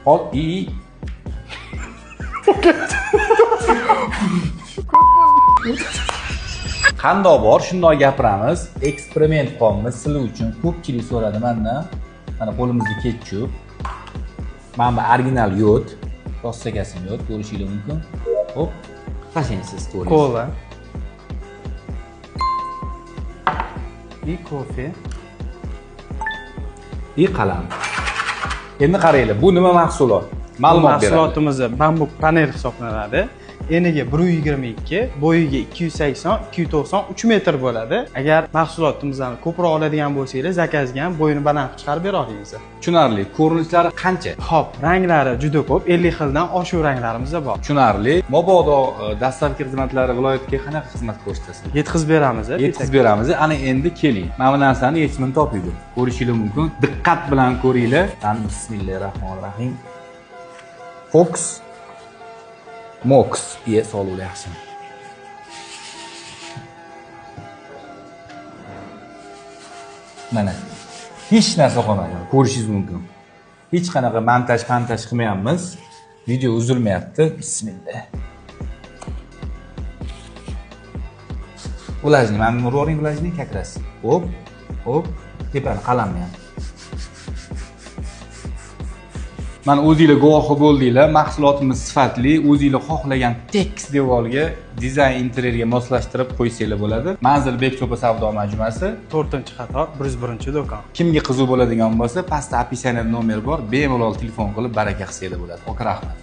Hop, qandoq bor, shundoq gapiramiz. Eksperiment qilamiz sizlar uchun. Ko'pchilik so'radi mendan. Mana qo'limizda ketchup. Mana bu original yod, rostagasim yod, ko'rishingiz mumkin. Hop, qashang siz ko'ring. Kola. И kofe. И qalam. Endi qaranglar, bu nima mahsulot? Ma'lumot beradi. Mahsulotimiz bambuk panel hisoblanadi. Eniga 122, bo'yiga 280, 290, 3 metr bo'ladi. Agar mahsulotimizni ko'proq oladigan bo'lsangiz, zakazga ham bo'yini baland chiqarib bera olamiz. Tushunarli. Ko'rinishlari qancha? Xo'p, ranglari juda ko'p, 50 xildan oshuv ranglarimiz bor. Tushunarli. Mabodo dastlabki xizmatlari viloyatga qanaqa xizmat ko'rsatasiz? Yetkazib beramiz. Yetkazib beramiz. Ana endi keling. Mana bu narsani yechimini toping. Ko'rishingiz mumkin. Diqqat bilan ko'ringlar. Bismillahirrohmanirrohim. Fox Mox diye solulyapti. Mana hech narsa qolmadi. Ko'rishingiz mumkin. Hech qanaqa montaj qilmayapmiz. Video uzilmayapti. Bismillah. Ulajni, mana bu ro'ring ulajni kakras. Hop, hop, tepani qalamni ham. Mana o'zingizlar guvohi bo'ldinglar, mahsulotimiz sifatli, o'zingizlar xohlagan tekis devorga, dizayn interyerga moslashtirib qo'ysanglar bo'ladi. Manzil Bektepa savdo majmuasi, 4-qator, 101-do'kon. Kimga qiziq bo'ladigan bo'lsa, pastda описание nomer bor, bemalol telefon qilib baraka qilsanglar bo'ladi. Rahmat.